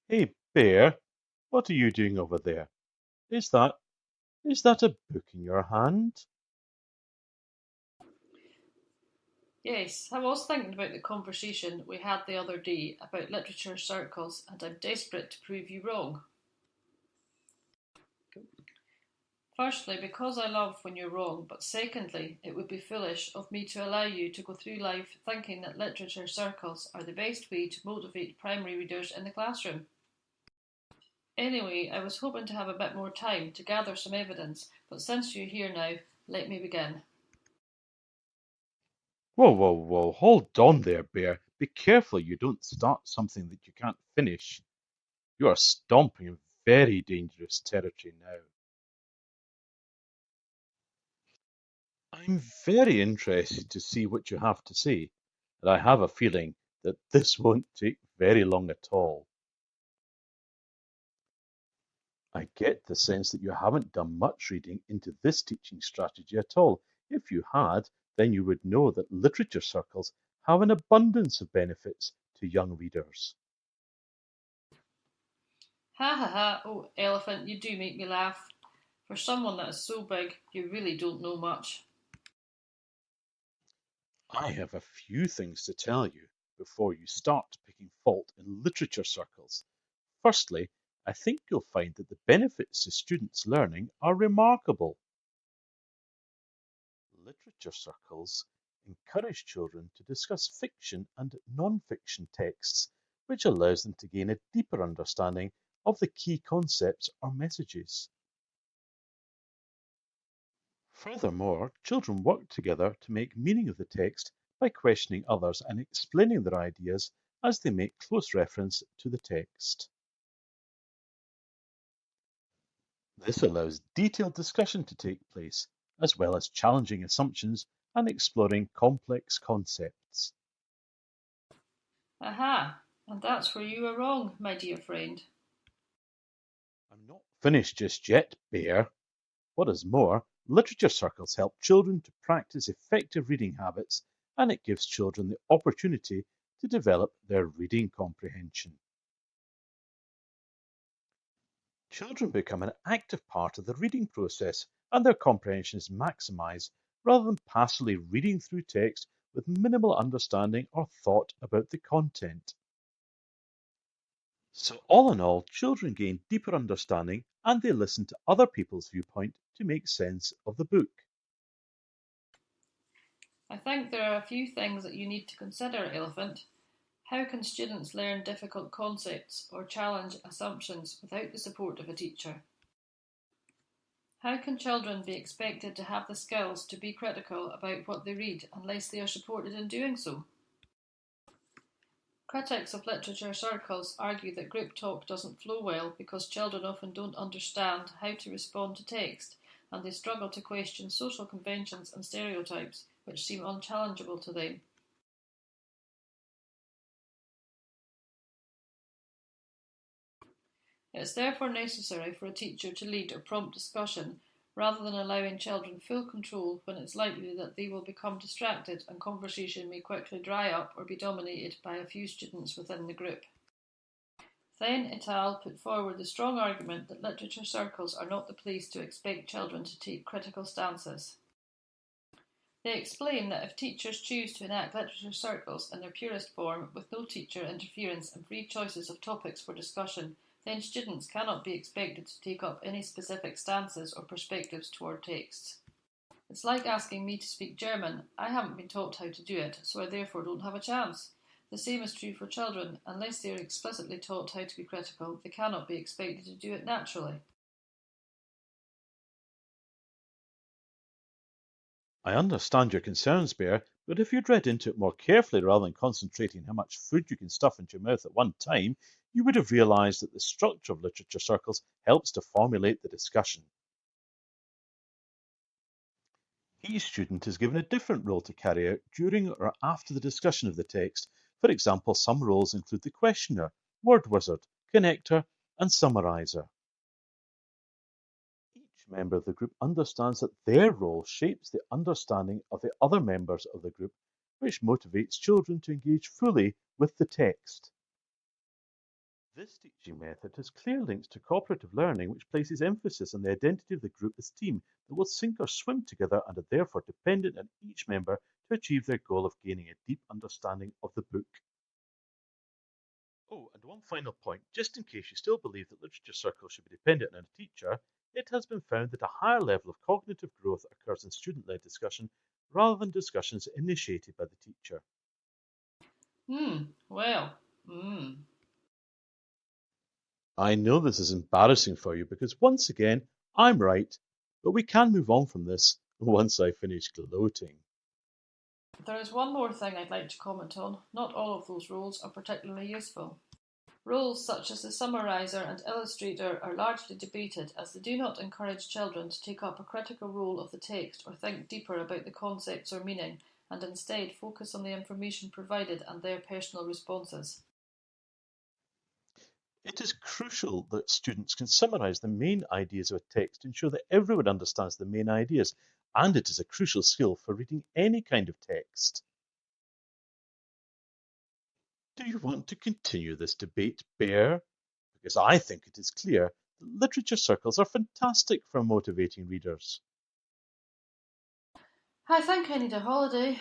Hey, Bear, what are you doing over there? Is that is that a book in your hand? Yes, I was thinking about the conversation we had the other day about literature circles, and I'm desperate to prove you wrong. Firstly, because I love when you're wrong, but secondly, it would be foolish of me to allow you to go through life thinking that literature circles are the best way to motivate primary readers in the classroom. Anyway, I was hoping to have a bit more time to gather some evidence, but since you're here now, let me begin. Whoa, whoa, whoa, hold on there, Bear. Be careful you don't start something that you can't finish. You are stomping in very dangerous territory now. I'm very interested to see what you have to say, and I have a feeling that this won't take very long at all. I get the sense that you haven't done much reading into this teaching strategy at all. If you had, then you would know that literature circles have an abundance of benefits to young readers. Ha ha ha, oh elephant, you do make me laugh. For someone that is so big, you really don't know much. I have a few things to tell you before you start picking fault in literature circles. Firstly, I think you'll find that the benefits to students' learning are remarkable. Literature circles encourage children to discuss fiction and non-fiction texts, which allows them to gain a deeper understanding of the key concepts or messages. Furthermore, children work together to make meaning of the text by questioning others and explaining their ideas as they make close reference to the text. This allows detailed discussion to take place, as well as challenging assumptions and exploring complex concepts. Aha, and that's where you are wrong, my dear friend. I'm not finished just yet, Bear. What is more, literature circles help children to practice effective reading habits, and it gives children the opportunity to develop their reading comprehension. Children become an active part of the reading process, and their comprehension is maximised rather than passively reading through text with minimal understanding or thought about the content. So, all in all, children gain deeper understanding and they listen to other people's viewpoint to make sense of the book. I think there are a few things that you need to consider, elephant. How can students learn difficult concepts or challenge assumptions without the support of a teacher? How can children be expected to have the skills to be critical about what they read unless they are supported in doing so? Critics of literature circles argue that group talk doesn't flow well because children often don't understand how to respond to text and they struggle to question social conventions and stereotypes which seem unchallengeable to them. It is therefore necessary for a teacher to lead or prompt discussion rather than allowing children full control when it is likely that they will become distracted and conversation may quickly dry up or be dominated by a few students within the group. Then et al. Put forward the strong argument that literature circles are not the place to expect children to take critical stances. They explain that if teachers choose to enact literature circles in their purest form, with no teacher interference and free choices of topics for discussion, then students cannot be expected to take up any specific stances or perspectives toward texts. It's like asking me to speak German. I haven't been taught how to do it, so I therefore don't have a chance. The same is true for children. Unless they are explicitly taught how to be critical, they cannot be expected to do it naturally. I understand your concerns, Bear, but if you'd read into it more carefully rather than concentrating on how much food you can stuff into your mouth at one time, you would have realised that the structure of literature circles helps to formulate the discussion. Each student is given a different role to carry out during or after the discussion of the text. For example, some roles include the questioner, word wizard, connector, and summariser. Each member of the group understands that their role shapes the understanding of the other members of the group, which motivates children to engage fully with the text. This teaching method has clear links to cooperative learning, which places emphasis on the identity of the group as a team that will sink or swim together and are therefore dependent on each member to achieve their goal of gaining a deep understanding of the book. Oh, and one final point, just in case you still believe that literature circles should be dependent on a teacher, it has been found that a higher level of cognitive growth occurs in student-led discussion rather than discussions initiated by the teacher. Well. I know this is embarrassing for you because once again, I'm right, but we can move on from this once I finish gloating. There is one more thing I'd like to comment on. Not all of those rules are particularly useful. Rules such as the summarizer and illustrator are largely debated as they do not encourage children to take up a critical role of the text or think deeper about the concepts or meaning, and instead focus on the information provided and their personal responses. It is crucial that students can summarize the main ideas of a text to ensure that everyone understands the main ideas, and it is a crucial skill for reading any kind of text. Do you want to continue this debate, Bear? Because I think it is clear that literature circles are fantastic for motivating readers. I think I need a holiday.